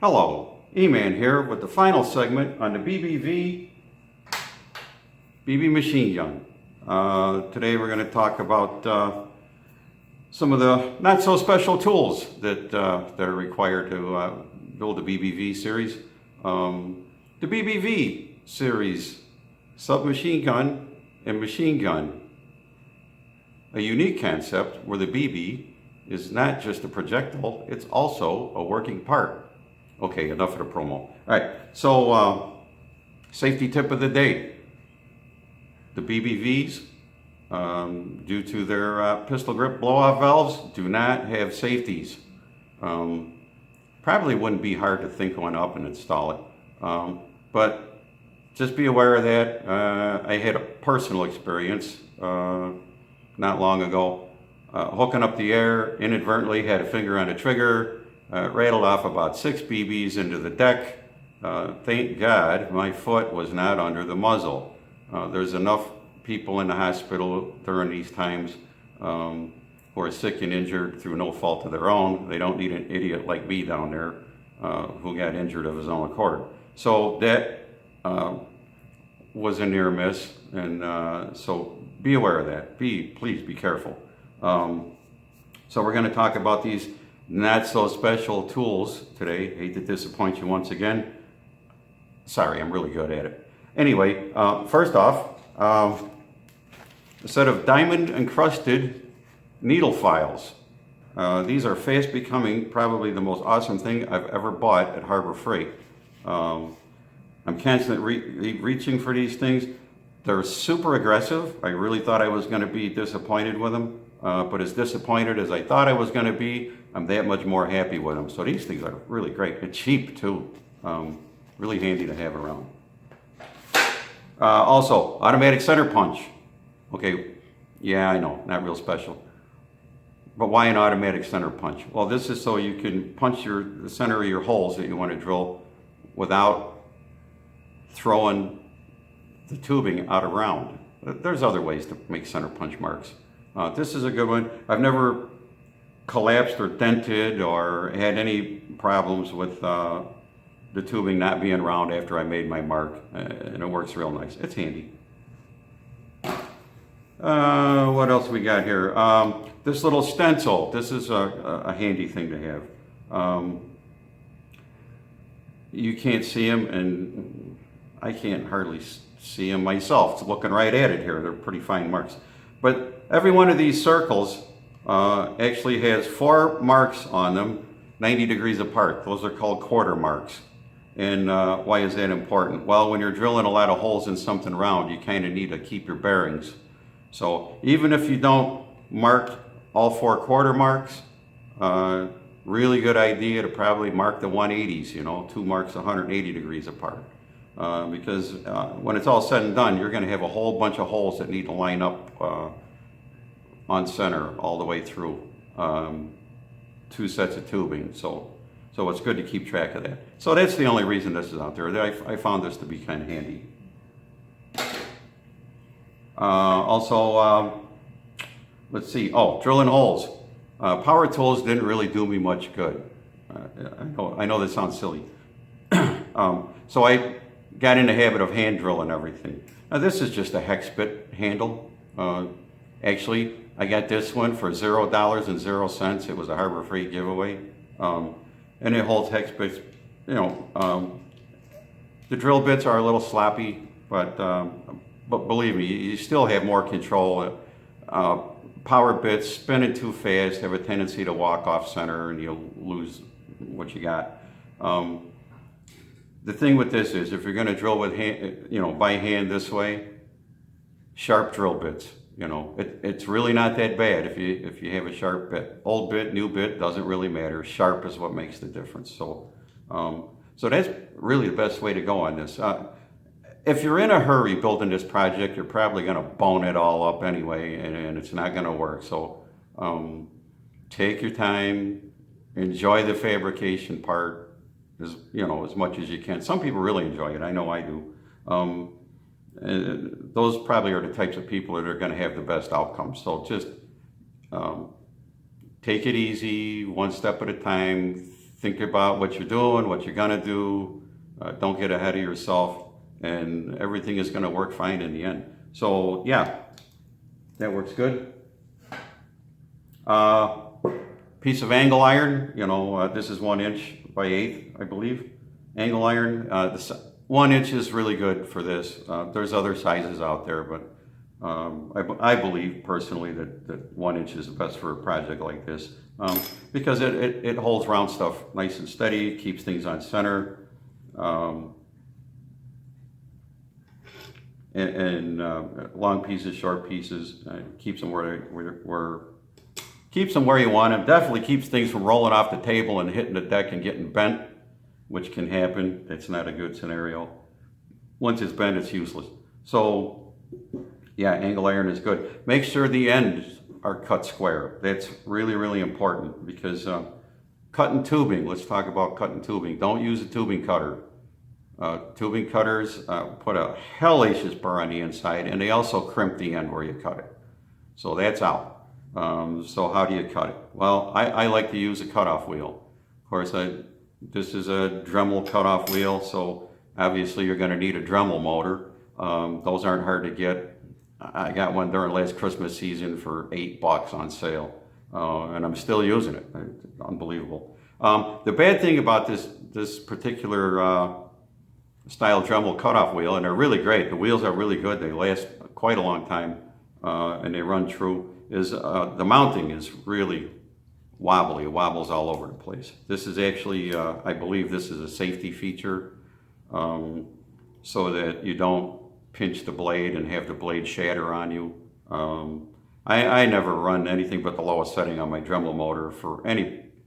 Hello, E-Man here with the final segment on the BBV machine gun. Today we're going to talk about some of the not so special tools that are required to build a BBV series. The BBV series submachine gun and machine gun, a unique concept where the BB is not just a projectile, it's also a working part. Okay, enough of the promo. All right, so safety tip of the day. The BBVs, due to their pistol grip blow-off valves, do not have safeties. Probably wouldn't be hard to think one up and install it. But just be aware of that. I had a personal experience not long ago. Hooking up the air, inadvertently had a finger on the trigger, rattled off about 6 BBs into the deck. Thank God my foot was not under the muzzle. There's enough people in the hospital during these times who are sick and injured through no fault of their own. They don't need an idiot like me down there who got injured of his own accord. So that was a near miss, and so be aware of that. Please be careful. So we're going to talk about these not so special tools today. Hate to disappoint you once again. Sorry, I'm really good at it. Anyway, first off, a set of diamond encrusted needle files. These are fast becoming probably the most awesome thing I've ever bought at Harbor Freight. I'm constantly reaching for these things. They're super aggressive. I really thought I was going to be disappointed with them. But as disappointed as I thought I was going to be, I'm that much more happy with them. So these things are really great. They're cheap too. Really handy to have around. Also, automatic center punch. Okay, yeah, I know, not real special. But why an automatic center punch? Well, this is so you can punch the center of your holes that you want to drill without throwing the tubing out around. There's other ways to make center punch marks. This is a good one. I've never collapsed or dented or had any problems with the tubing not being round after I made my mark, and it works real nice. It's handy. What else we got here? This little stencil. This is a handy thing to have. You can't see them, and I can't hardly see them myself. It's looking right at it here. They're pretty fine marks. But every one of these circles actually has 4 marks on them, 90 degrees apart. Those are called quarter marks. And why is that important? Well, when you're drilling a lot of holes in something round, you kind of need to keep your bearings. So even if you don't mark all 4 quarter marks, really good idea to probably mark the 180s, 2 marks 180 degrees apart. Because when it's all said and done, you're going to have a whole bunch of holes that need to line up on center all the way through 2 sets of tubing. So it's good to keep track of that. So that's the only reason this is out there. I found this to be kind of handy. Also, let's see. Oh, drilling holes. Power tools didn't really do me much good. I know this sounds silly. So I got in the habit of hand drilling everything. Now this is just a hex bit handle. Actually, I got this one for $0.00. It was a Harbor Freight giveaway. And it holds hex bits. The drill bits are a little sloppy, but believe me, you still have more control. Power bits spinning too fast have a tendency to walk off center, and you'll lose what you got. The thing with this is, if you're going to drill with hand, by hand this way, sharp drill bits. It's really not that bad if you have a sharp bit. Old bit, new bit, doesn't really matter. Sharp is what makes the difference. So that's really the best way to go on this. If you're in a hurry building this project, you're probably going to bone it all up anyway, and it's not going to work. So take your time, enjoy the fabrication part as much as you can. Some people really enjoy it. I know I do. Those probably are the types of people that are going to have the best outcomes. So just take it easy, one step at a time, think about what you're doing, what you're gonna do. Don't get ahead of yourself, and everything is gonna work fine in the end. So yeah, that works good. Piece of angle iron, this is 1 inch by 8, I believe. Angle iron, 1 inch is really good for this. There's other sizes out there, but I believe personally that 1 inch is the best for a project like this, because it holds round stuff nice and steady, keeps things on center, and long pieces, short pieces, keeps them keeps them where you want them. Definitely keeps things from rolling off the table and hitting the deck and getting bent, which can happen. It's not a good scenario. Once it's bent, it's useless. So yeah, angle iron is good. Make sure the ends are cut square. That's really, really important, because cutting tubing, let's talk about cutting tubing. Don't use a tubing cutter. Tubing cutters put a hellacious burr on the inside, and they also crimp the end where you cut it. So that's out. So how do you cut it? Well, I like to use a cutoff wheel. Of course, this is a Dremel cutoff wheel, so obviously you're going to need a Dremel motor. Those aren't hard to get. I got one during last Christmas season for $8 on sale, and I'm still using it. Unbelievable. The bad thing about this particular style Dremel cutoff wheel, and they're really great. The wheels are really good. They last quite a long time, and they run true. Is the mounting is really wobbly. It wobbles all over the place. This is actually, I believe this is a safety feature, so that you don't pinch the blade and have the blade shatter on you. I never run anything but the lowest setting on my Dremel motor for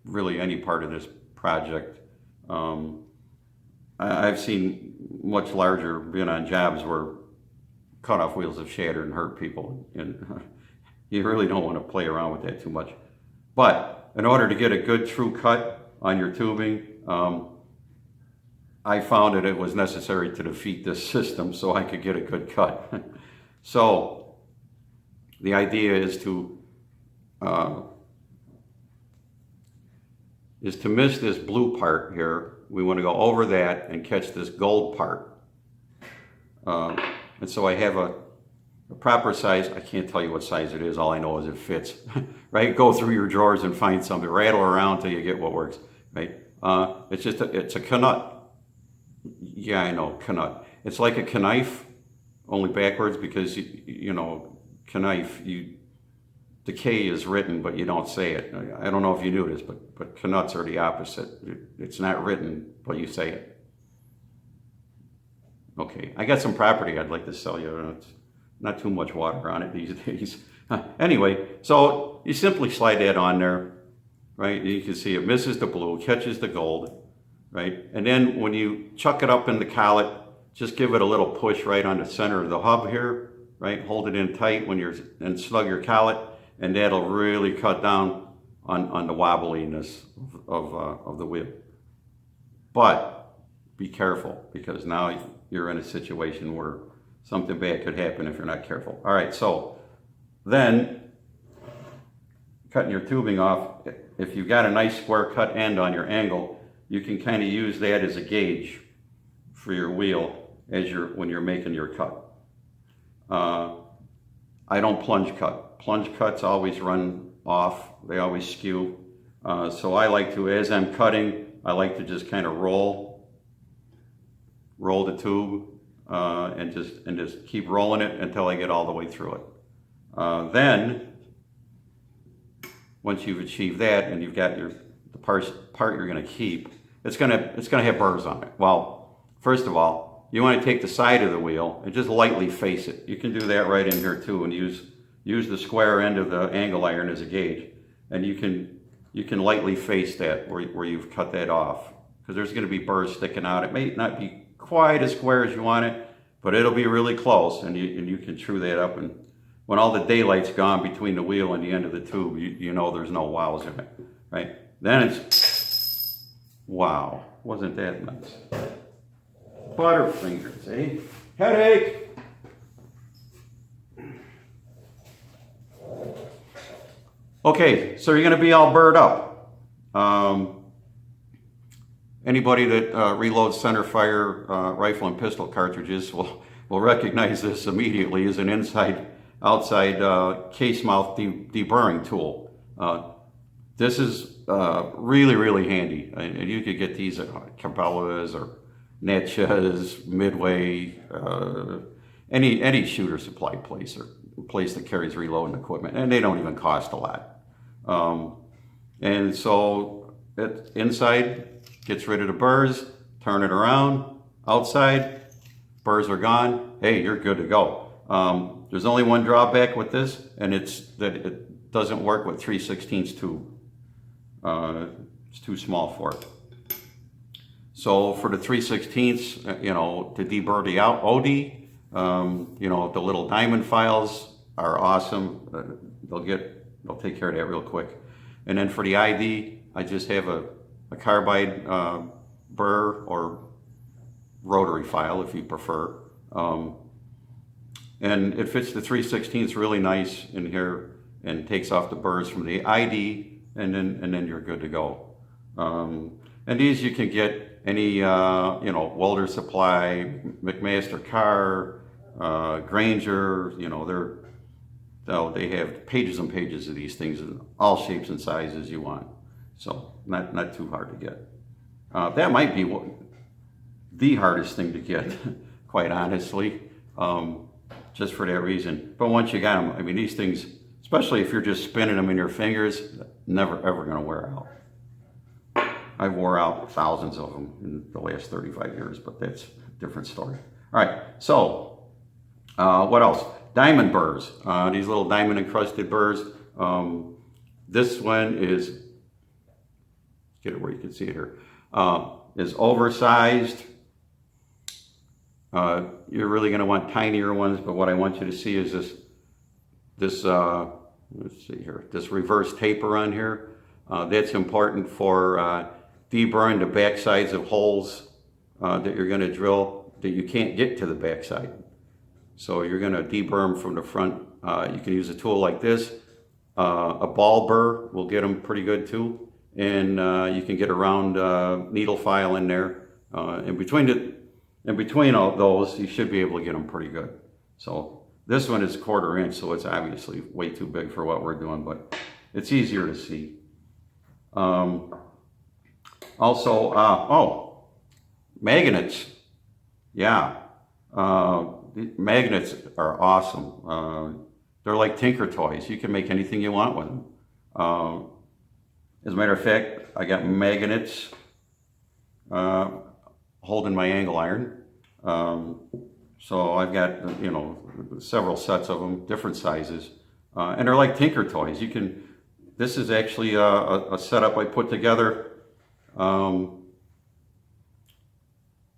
really any part of this project. I've seen much larger, been on jobs where cutoff wheels have shattered and hurt people, and you really don't want to play around with that too much. But in order to get a good true cut on your tubing, I found that it was necessary to defeat this system so I could get a good cut. So the idea is to miss this blue part here. We want to go over that and catch this gold part. And so I have a proper size. I can't tell you what size it is. All I know is it fits, right? Go through your drawers and find something, rattle around till you get what works, right? It's a knut. Yeah, I know, knut. It's like a knife, only backwards, because knife, the K is written, but you don't say it. I don't know if you knew this, but knuts are the opposite. It's not written, but you say it. Okay, I got some property I'd like to sell you. It's not too much water on it these days. Anyway, so you simply slide that on there, right? You can see it misses the blue, catches the gold, right? And then when you chuck it up in the collet, just give it a little push right on the center of the hub here, right? Hold it in tight and snug your collet, and that'll really cut down on the wobbliness of the wheel. But be careful, because now you're in a situation where something bad could happen if you're not careful. All right, so then cutting your tubing off, if you've got a nice square cut end on your angle, you can kind of use that as a gauge for your wheel when you're making your cut. I don't plunge cut. Plunge cuts always run off. They always skew. So I like to, as I'm cutting, I like to just kind of roll the tube and just keep rolling it until I get all the way through it. Then, once you've achieved that and you've got the part you're going to keep, it's going to have burrs on it. Well, first of all, you want to take the side of the wheel and just lightly face it. You can do that right in here too, and use the square end of the angle iron as a gauge, and you can lightly face that where you've cut that off, because there's going to be burrs sticking out. It may not be quite as square as you want it, but it'll be really close, and you can true that up. And when all the daylight's gone between the wheel and the end of the tube, you know there's no wows in it, right? Then it's, wow, wasn't that nice? Butterfingers, eh? Headache! Okay, so you're going to be all burred up. Anybody that reloads center fire rifle and pistol cartridges will recognize this immediately as an outside case mouth deburring tool. This is really handy, and you could get these at Cabela's or Natchez, Midway, any shooter supply place or place that carries reloading equipment, and they don't even cost a lot. And so inside gets rid of the burrs, turn it around, outside, burrs are gone, hey, you're good to go. There's only one drawback with this, and it's that it doesn't work with 3/16 tube. It's too small for it. So for the 3/16, to deburr the OD, the little diamond files are awesome. They'll take care of that real quick. And then for the ID, I just have a carbide burr or rotary file if you prefer. And it fits the 3/16 really nice in here and takes off the burrs from the ID, and then you're good to go. And these you can get any welder supply, McMaster Carr, Granger. They have pages and pages of these things in all shapes and sizes you want. So not too hard to get. That might be the hardest thing to get, quite honestly, just for that reason. But once you got them, I mean, these things, especially if you're just spinning them in your fingers, never ever going to wear out. I wore out thousands of them in the last 35 years, but that's a different story. All right, so what else? Diamond burrs, these little diamond encrusted burrs. This one is, get it where you can see it here, is oversized. You're really going to want tinier ones, but what I want you to see is this let's see here, this reverse taper on here. That's important for deburring the backsides of holes that you're going to drill that you can't get to the backside. So you're going to deburr them from the front. You can use a tool like this. A ball burr will get them pretty good too. And you can get a round needle file in there. In between all those, you should be able to get them pretty good. So this one is 1/4 inch, so it's obviously way too big for what we're doing, but it's easier to see. Also, magnets. Yeah. Magnets are awesome. They're like Tinker Toys. You can make anything you want with them. As a matter of fact, I got magnets holding my angle iron. So I've got, several sets of them, different sizes. And they're like Tinker Toys. This is actually a setup I put together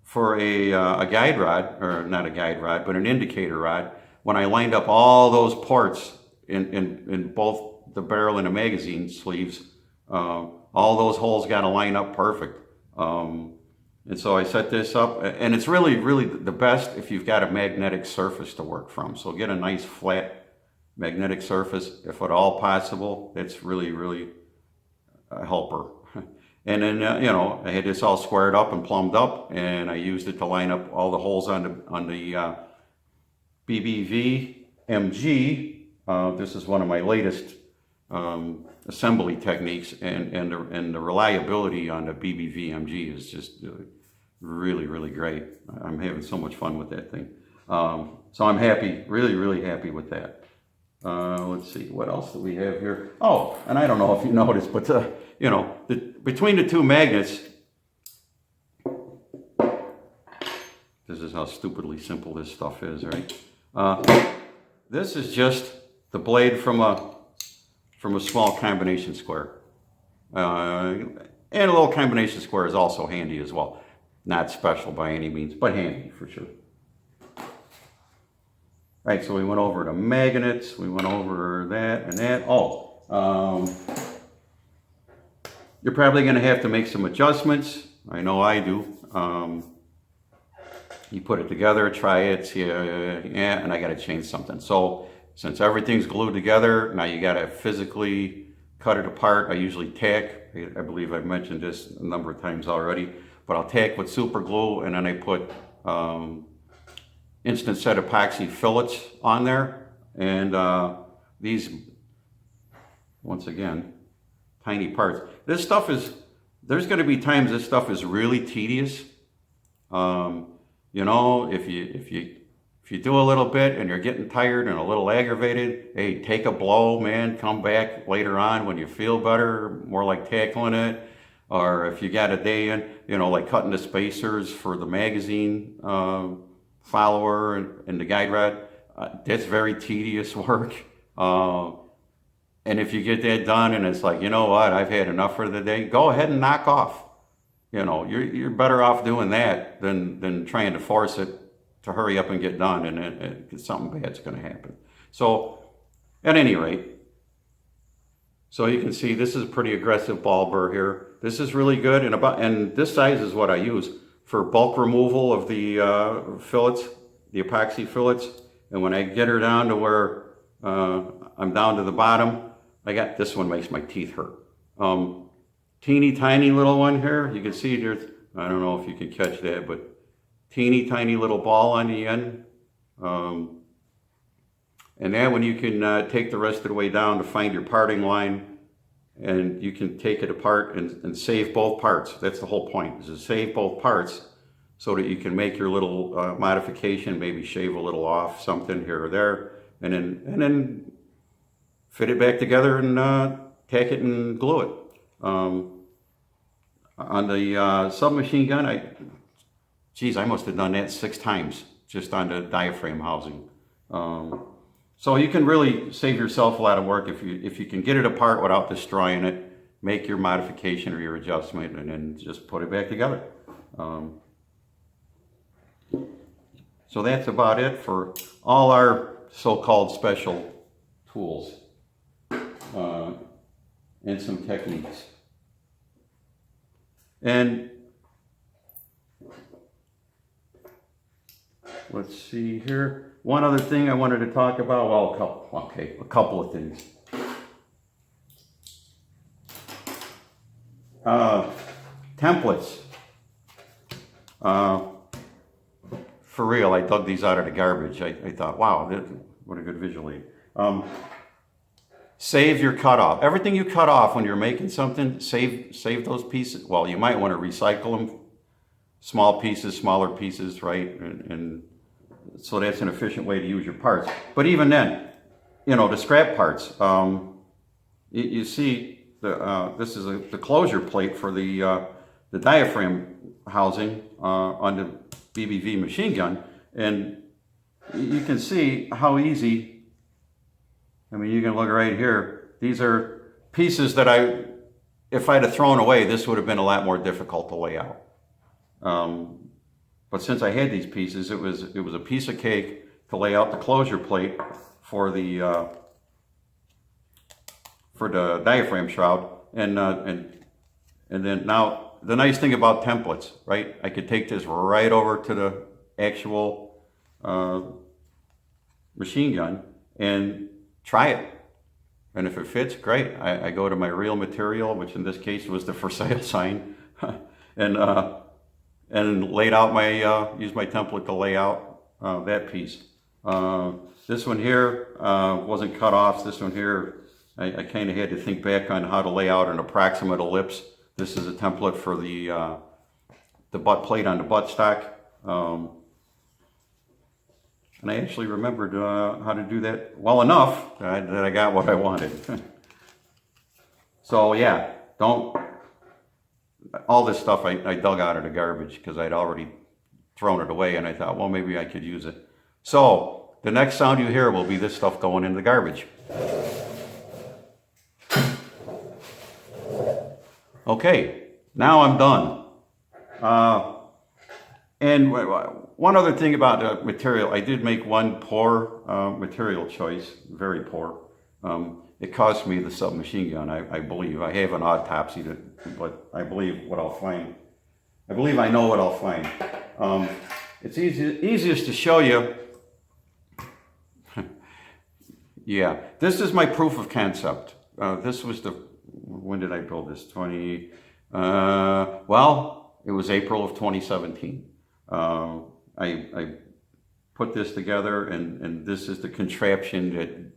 for a guide rod, or not a guide rod, but an indicator rod. When I lined up all those ports in both the barrel and the magazine sleeves, all those holes got to line up perfect. And so I set this up, and it's really the best if you've got a magnetic surface to work from. So get a nice flat magnetic surface, if at all possible. It's really a helper. And then, I had this all squared up and plumbed up, and I used it to line up all the holes on the BBV MG. This is one of my latest assembly techniques, and the reliability on the BBV MG is just really great. I'm having so much fun with that thing. So I'm happy, really happy with that. Let's see, what else do we have here? Oh, and I don't know if you noticed, but between the two magnets, this is how stupidly simple this stuff is, right? This is just the blade from a small combination square. And a little combination square is also handy as well. Not special by any means, but handy for sure. Right, so we went over the magnets, we went over that and that. You're probably going to have to make some adjustments. I know I do. You put it together, try it, see, and I got to change something. So since everything's glued together, now you got to physically cut it apart. I usually tack. I believe I've mentioned this a number of times already. but I'll tack with super glue, and then I put instant set epoxy fillets on there. And these, once again, tiny parts. This stuff is, there's going to be times this stuff is really tedious. You know, if you do a little bit and you're getting tired and a little aggravated, hey, take a blow, man, come back later on when you feel better, more like tackling it. Or if you got a day in, you know, like cutting the spacers for the magazine follower and the guide rod, that's very tedious work. And if you get that done and it's like, you know what, I've had enough for the day, go ahead and knock off. You know, you're better off doing that than trying to force it to hurry up and get done, and something bad's going to happen. So, at any rate, so you can see this is a pretty aggressive ball burr here. This is really good, and this size is what I use for bulk removal of the fillets, the epoxy fillets. And when I get her down to where I'm down to the bottom, I got this one makes my teeth hurt. Teeny tiny little one here. You can see there's, I don't know if you can catch that, but teeny tiny little ball on the end. And that one you can take the rest of the way down to find your parting line, and you can take it apart and save both parts. That's the whole point, is to save both parts so that you can make your little modification, maybe shave a little off something here or there, and then fit it back together and tack it and glue it. On the submachine gun, I must have done that 6 times just on the diaphragm housing. So you can really save yourself a lot of work if you can get it apart without destroying it, make your modification or your adjustment, and then just put it back together. So that's about it for all our so-called special tools and some techniques. And let's see here. One other thing I wanted to talk about, well, a couple of things. Templates. For real, I dug these out of the garbage. I thought, wow, what a good visual aid. Save your cutoff. Everything you cut off when you're making something, save those pieces. Well, you might want to recycle them. Small pieces, smaller pieces, right? And so that's an efficient way to use your parts. But even then, you know, the scrap parts. You see, this is the closure plate for the diaphragm housing on the BBV machine gun, and you can see how easy. I mean, you can look right here. These are pieces that if I'd have thrown away, this would have been a lot more difficult to lay out. But since I had these pieces, it was a piece of cake to lay out the closure plate for the diaphragm shroud, and then now the nice thing about templates, right? I could take this right over to the actual machine gun and try it, and if it fits, great. I go to my real material, which in this case was the for sale sign, and laid out use my template to lay out that piece. This one here wasn't cut off. This one here, I kind of had to think back on how to lay out an approximate ellipse. This is a template for the butt plate on the buttstock. And I actually remembered how to do that well enough that I got what I wanted. So yeah, all this stuff I dug out of the garbage because I'd already thrown it away, and I thought, well, maybe I could use it. So the next sound you hear will be this stuff going in the garbage. Okay, now I'm done. And one other thing about the material, I did make one poor material choice, very poor. It cost me the submachine gun, I believe. I have an autopsy, but I believe what I'll find. I believe I know what I'll find. It's easiest to show you. Yeah, this is my proof of concept. This was when did I build this? it was April of 2017. I put this together, and this is the contraption that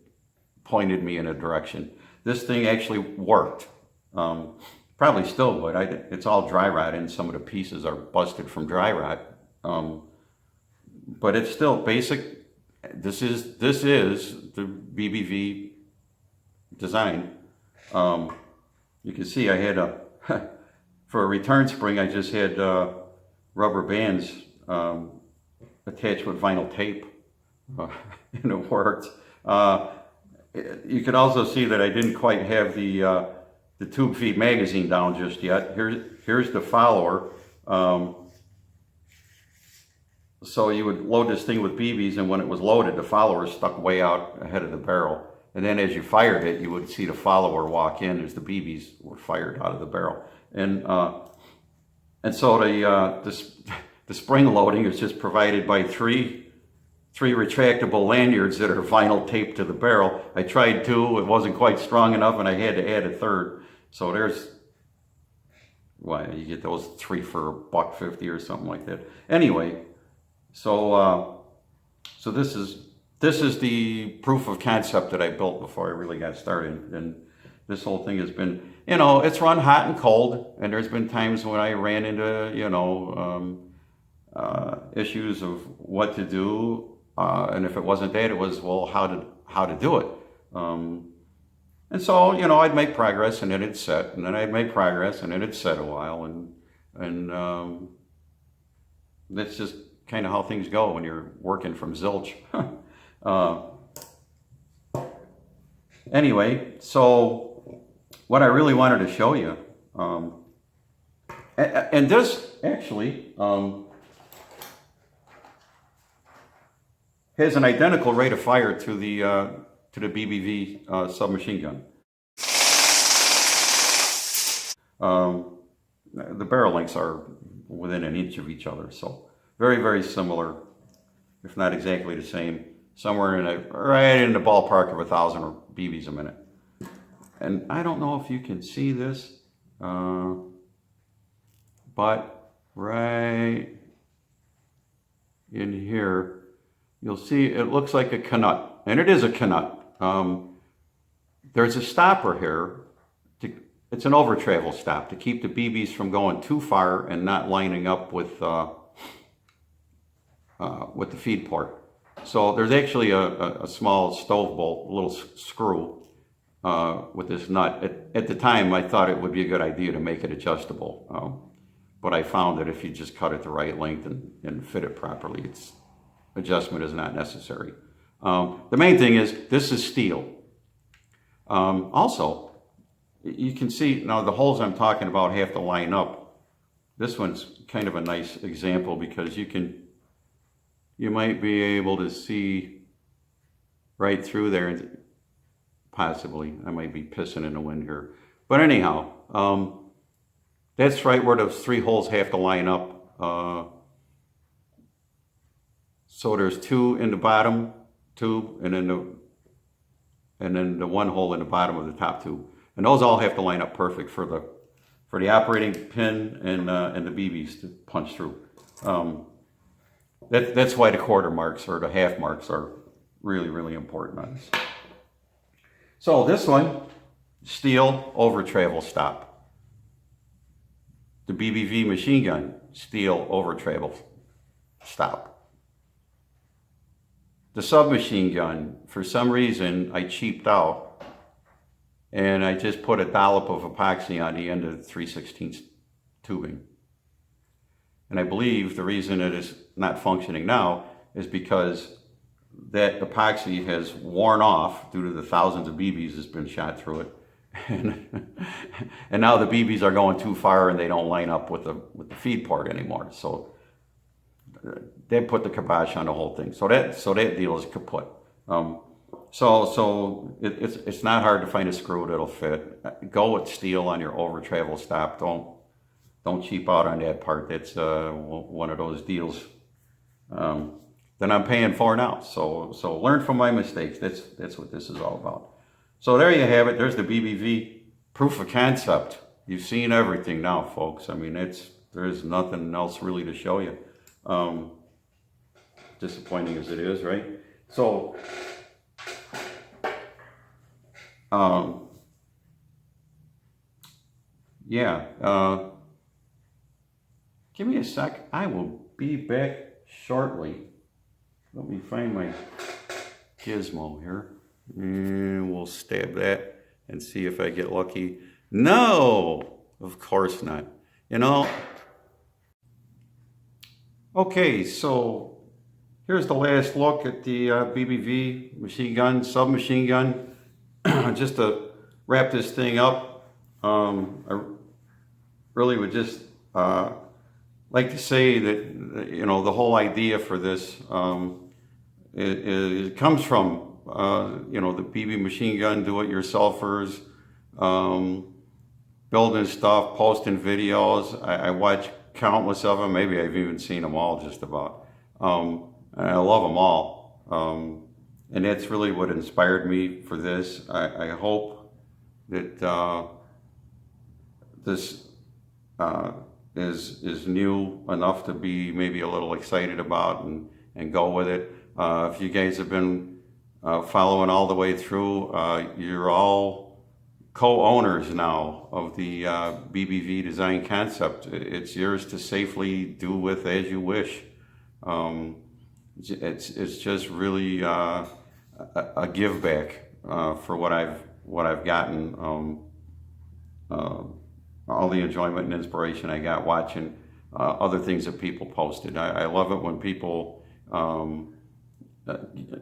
pointed me in a direction. This thing actually worked. Probably still would. It's all dry rot, and some of the pieces are busted from dry rot. But it's still basic. This is the BBV design. You can see I had for a return spring, I just had rubber bands attached with vinyl tape, and it worked. You can also see that I didn't quite have the tube feed magazine down just yet. Here's the follower. So you would load this thing with BBs, and when it was loaded, the follower stuck way out ahead of the barrel. And then as you fired it, you would see the follower walk in as the BBs were fired out of the barrel. And so the spring loading is just provided by three retractable lanyards that are vinyl taped to the barrel. I tried two, it wasn't quite strong enough, and I had to add a third. So there's, well, you get those three for $1.50 or something like that. Anyway, so this is the proof of concept that I built before I really got started. And this whole thing has been, it's run hot and cold, and there's been times when I ran into, issues of what to do. And if it wasn't that, it was, well, how to do it. And so, I'd make progress, and then it'd set, and then I'd make progress, and then it'd set a while, and that's just kind of how things go when you're working from zilch. Anyway, so what I really wanted to show you, and this actually has an identical rate of fire to the BBV submachine gun. The barrel lengths are within an inch of each other, so very, very similar, if not exactly the same. Somewhere right in the ballpark of 1,000 BBs a minute. And I don't know if you can see this, but right in here, you'll see it looks like a canut, and it is a canut. There's a stopper here. It's an over-travel stop to keep the BBs from going too far and not lining up with the feed port. So there's actually a small stove bolt, a little screw with this nut. At the time, I thought it would be a good idea to make it adjustable. But I found that if you just cut it the right length and fit it properly, adjustment is not necessary. The main thing is this is steel. Also, you can see now the holes I'm talking about have to line up. This one's kind of a nice example because you might be able to see right through there. Possibly, I might be pissing in the wind here. But anyhow, that's right where those three holes have to line up. So there's two in the bottom tube, and then the one hole in the bottom of the top tube, and those all have to line up perfect for the operating pin and the BBs to punch through. That's why the quarter marks or the half marks are really, really important on this. So this one, steel over travel stop. The BBV machine gun, steel over travel stop. The submachine gun, for some reason, I cheaped out and I just put a dollop of epoxy on the end of the 3/16 tubing. And I believe the reason it is not functioning now is because that epoxy has worn off due to the thousands of BBs that's been shot through it. And now the BBs are going too far and they don't line up with the feed port anymore. So they put the kibosh on the whole thing. So that deal is kaput. So it's not hard to find a screw that'll fit. Go with steel on your over travel stop. Don't cheap out on that part. That's one of those deals that I'm paying for now. So learn from my mistakes. That's what this is all about. So there you have it. There's the BBV proof of concept. You've seen everything now, folks. I mean, it's There's nothing else really to show you. Disappointing as it is, right? So, yeah, give me a sec. I will be back shortly. Let me find my gizmo here. And we'll stab that and see if I get lucky. No, of course not. You know, okay, so here's the last look at the BBV machine gun, submachine gun. Just to wrap this thing up, I really would just like to say that, you know, the whole idea for this it comes from, you know, the BB machine gun do-it-yourselfers, building stuff, posting videos. I watch countless of them. Maybe I've even seen them all just about. And I love them all. And that's really what inspired me for this. I hope that this is new enough to be maybe a little excited about and go with it. If you guys have been following all the way through, you're all co-owners now of the BBV design concept. It's yours to safely do with as you wish. It's just really a give back for what I've gotten. All the enjoyment and inspiration I got watching other things that people posted. I love it when people,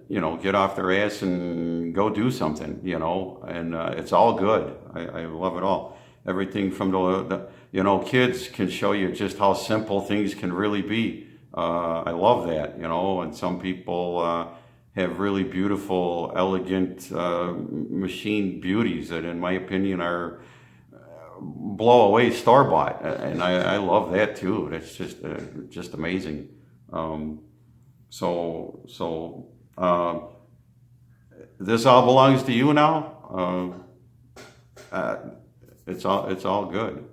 you know, get off their ass and go do something, you know, and it's all good. I love it all. Everything from the, you know, kids can show you just how simple things can really be. I love that, you know, and some people have really beautiful, elegant machine beauties that, in my opinion, are blow away store-bought, and I love that too. That's just amazing. So this all belongs to you now. It's all good.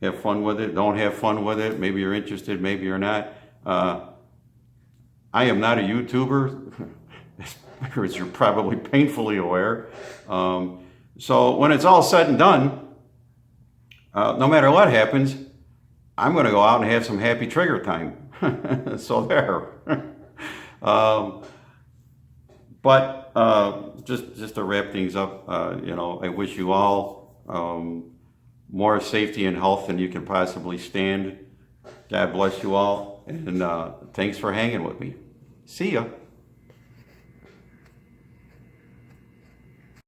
Have fun with it. Don't have fun with it. Maybe you're interested. Maybe you're not. I am not a YouTuber, as you're probably painfully aware. So when it's all said and done, no matter what happens, I'm going to go out and have some happy trigger time. So there. But just to wrap things up, you know, I wish you all more safety and health than you can possibly stand. God bless you all, and thanks for hanging with me. See ya.